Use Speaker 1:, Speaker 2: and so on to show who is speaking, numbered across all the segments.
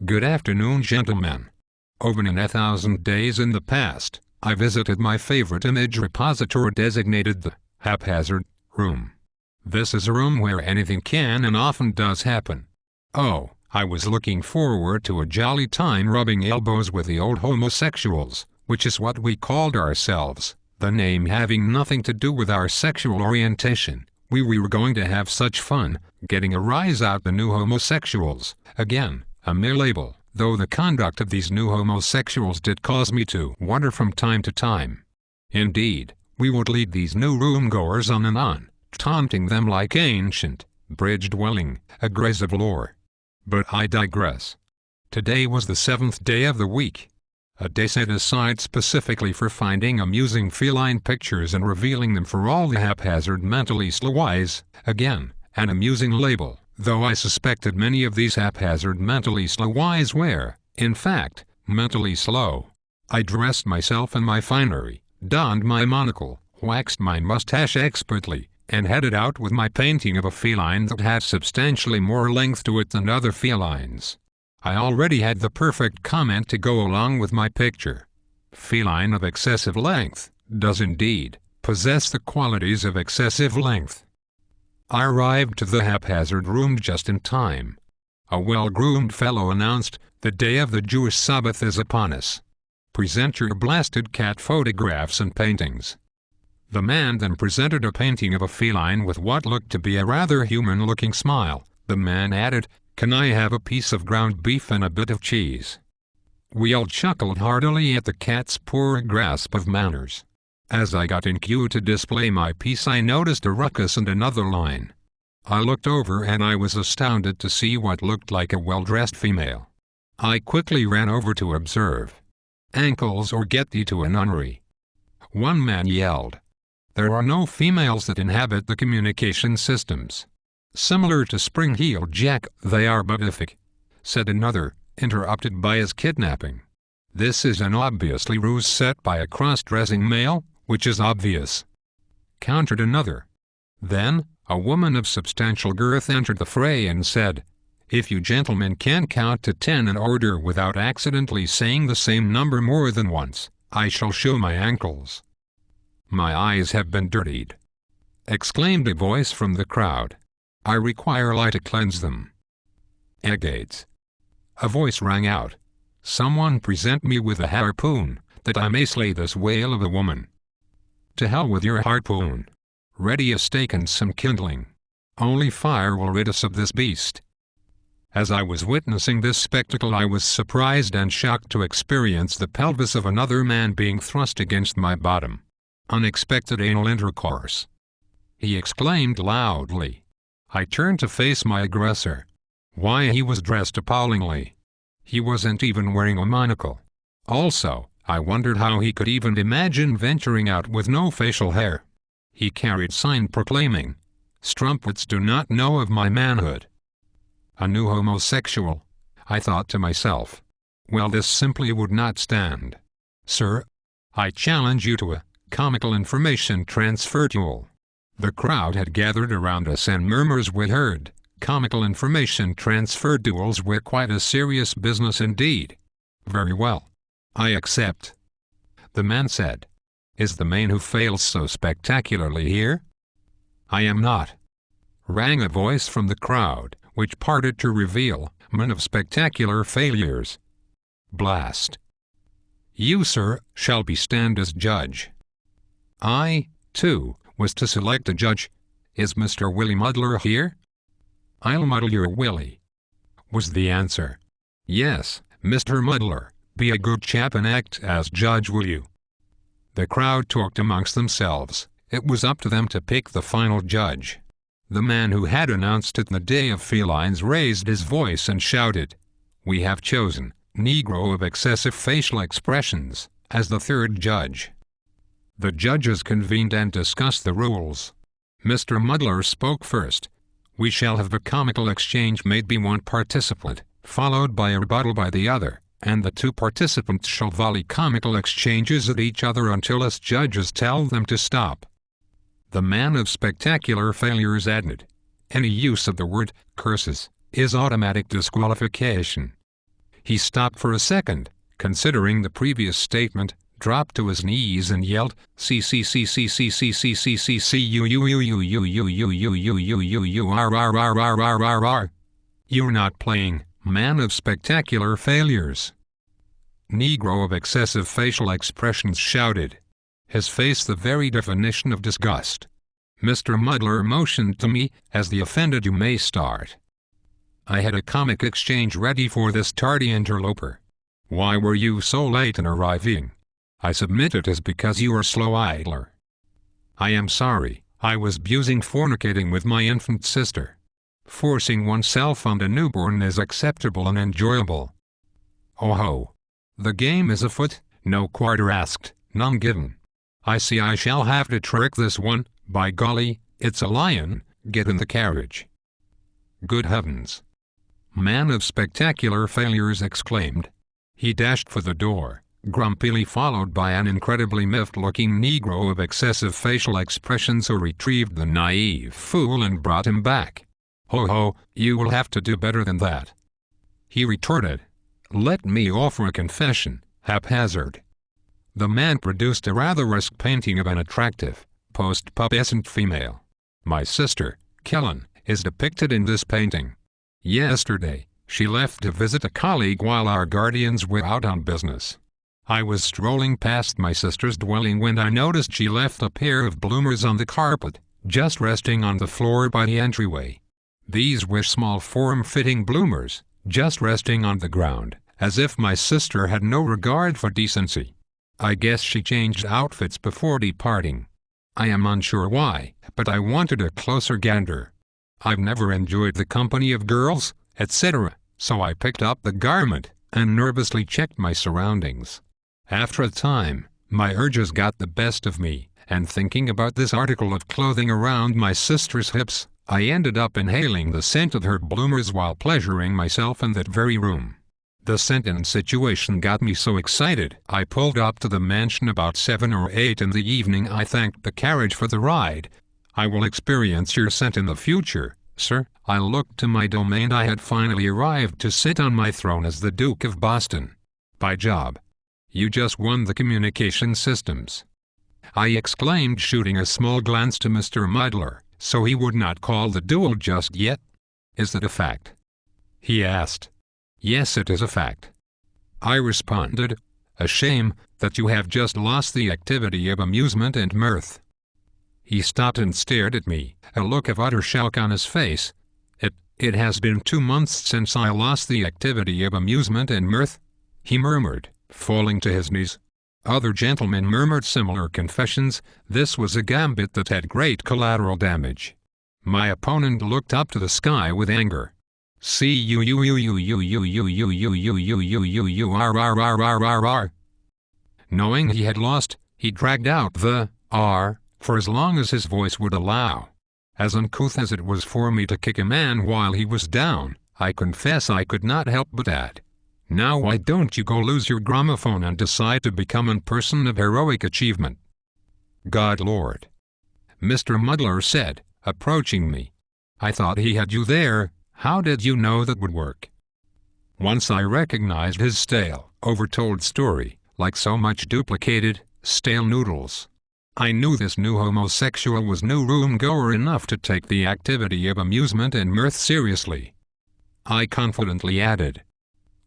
Speaker 1: Good afternoon, gentlemen. Over in 1,000 days in the past, I visited my favorite image repository designated the haphazard room. This is a room where anything can and often does happen. Oh, I was looking forward to a jolly time rubbing elbows with the old homosexuals, which is what we called ourselves, the name having nothing to do with our sexual orientation. We were going to have such fun, getting a rise out the new homosexuals. Again, a mere label, though the conduct of these new homosexuals did cause me to wonder from time to time. Indeed, we would lead these new room-goers on and on, taunting them like ancient, bridge-dwelling, aggressive lore. But I digress. Today was the 7th day of the week. A day set aside specifically for finding amusing feline pictures and revealing them for all the haphazard mentally slow eyes. Again, an amusing label, though I suspected many of these haphazard mentally slow eyes were, in fact, mentally slow. I dressed myself in my finery, donned my monocle, waxed my mustache expertly, and headed out with my painting of a feline that had substantially more length to it than other felines. I already had the perfect comment to go along with my picture. Feline of excessive length does indeed possess the qualities of excessive length. I arrived to the haphazard room just in time. A well-groomed fellow announced, "The day of the Jewish Sabbath is upon us. Present your blasted cat photographs and paintings." The man then presented a painting of a feline with what looked to be a rather human-looking smile. The man added, "Can I have a piece of ground beef and a bit of cheese?" We all chuckled heartily at the cat's poor grasp of manners. As I got in queue to display my piece, I noticed a ruckus and another line. I looked over and I was astounded to see what looked like a well-dressed female. I quickly ran over to observe. "Ankles or get thee to a nunnery." One man yelled. "There are no females that inhabit the communication systems. Similar to Spring-Heeled Jack, they are beatific," said another, interrupted by his kidnapping. "This is an obviously ruse set by a cross-dressing male, which is obvious," countered another. Then, a woman of substantial girth entered the fray and said, "If you gentlemen can count to 10 in order without accidentally saying the same number more than once, I shall show my ankles." "My eyes have been dirtied," exclaimed a voice from the crowd. "I require light to cleanse them." "Egades," a voice rang out. "Someone present me with a harpoon, that I may slay this whale of a woman." "To hell with your harpoon. Ready a stake and some kindling. Only fire will rid us of this beast." As I was witnessing this spectacle, I was surprised and shocked to experience the pelvis of another man being thrust against my bottom. Unexpected anal intercourse. He exclaimed loudly. I turned to face my aggressor. Why, he was dressed appallingly. He wasn't even wearing a monocle. Also, I wondered how he could even imagine venturing out with no facial hair. He carried sign proclaiming, "Strumpets do not know of my manhood." A new homosexual, I thought to myself. Well, this simply would not stand. "Sir, I challenge you to a comical information transfer duel." The crowd had gathered around us and murmurs were heard. Comical information transfer duels were quite a serious business indeed. "Very well. I accept," the man said. "Is the man who fails so spectacularly here?" "I am not," rang a voice from the crowd, which parted to reveal man of spectacular failures. "Blast. You, sir, shall be stand as judge." I, too, was to select a judge. "Is Mr. Willie Muddler here?" "I'll muddle your Willie," was the answer. "Yes, Mr. Muddler, be a good chap and act as judge, will you?" The crowd talked amongst themselves. It was up to them to pick the final judge. The man who had announced it the day of felines raised his voice and shouted, "We have chosen Negro of excessive facial expressions as the third judge." The judges convened and discussed the rules. Mr. Muddler spoke first. "We shall have a comical exchange made by one participant, followed by a rebuttal by the other, and the two participants shall volley comical exchanges at each other until us judges tell them to stop." The man of spectacular failures added, "Any use of the word curses is automatic disqualification." He stopped for a second, considering the previous statement, dropped to his knees and yelled, "C C C C C C C C C C U U U U U U U U U U U U R R R R R R R. You're not playing, man of spectacular failures." Negro of excessive facial expressions shouted, his face the very definition of disgust. Mr. Muddler motioned to me, "As the offended you may start." I had a comic exchange ready for this tardy interloper. "Why were you so late in arriving?" I submitted. "As because you are slow idler." "I am sorry, I was busy fornicating with my infant sister." Forcing oneself on a newborn is acceptable and enjoyable. "Oh ho! The game is afoot," no quarter asked, none given. "I see I shall have to trick this one, by golly, it's a lion, get in the carriage." Good heavens! Man of spectacular failures exclaimed. He dashed for the door, grumpily followed by an incredibly miffed-looking Negro of excessive facial expressions who retrieved the naive fool and brought him back. "Ho ho, you will have to do better than that," he retorted. "Let me offer a confession, haphazard." The man produced a ratheresque painting of an attractive, post-pubescent female. My sister, Kellen, is depicted in this painting. Yesterday, she left to visit a colleague while our guardians were out on business. I was strolling past my sister's dwelling when I noticed she left a pair of bloomers on the carpet, just resting on the floor by the entryway. These were small form-fitting bloomers, just resting on the ground, as if my sister had no regard for decency. I guess she changed outfits before departing. I am unsure why, but I wanted a closer gander. I've never enjoyed the company of girls, etc., so I picked up the garment and nervously checked my surroundings. After a time, my urges got the best of me, and thinking about this article of clothing around my sister's hips, I ended up inhaling the scent of her bloomers while pleasuring myself in that very room. The scent and situation got me so excited, I pulled up to the mansion about 7 or 8 in the evening. I thanked the carriage for the ride. "I will experience your scent in the future, sir." I looked to my domain. I had finally arrived to sit on my throne as the Duke of Boston. "By job! You just won the communication systems," I exclaimed, shooting a small glance to Mr. Muddler, so he would not call the duel just yet. "Is that a fact?" he asked. "Yes, it is a fact," I responded. "A shame that you have just lost the activity of amusement and mirth." He stopped and stared at me, a look of utter shock on his face. It has been 2 months since I lost the activity of amusement and mirth," he murmured, falling to his knees. Other gentlemen murmured similar confessions. This was a gambit that had great collateral damage. My opponent looked up to the sky with anger. "C U U U U U U U U U U U U U U R R R R R R." Knowing he had lost, he dragged out the R for as long as his voice would allow. As uncouth as it was for me to kick a man while he was down, I confess I could not help but add, "Now why don't you go lose your gramophone and decide to become a person of heroic achievement?" "God Lord," Mr. Muddler said, approaching me. "I thought he had you there. How did you know that would work?" Once I recognized his stale, overtold story, like so much duplicated, stale noodles. I knew this new homosexual was no room-goer enough to take the activity of amusement and mirth seriously. I confidently added,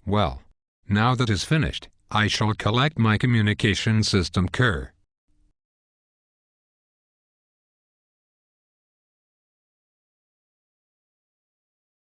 Speaker 1: "Well, now that is finished, I shall collect my communication system cur."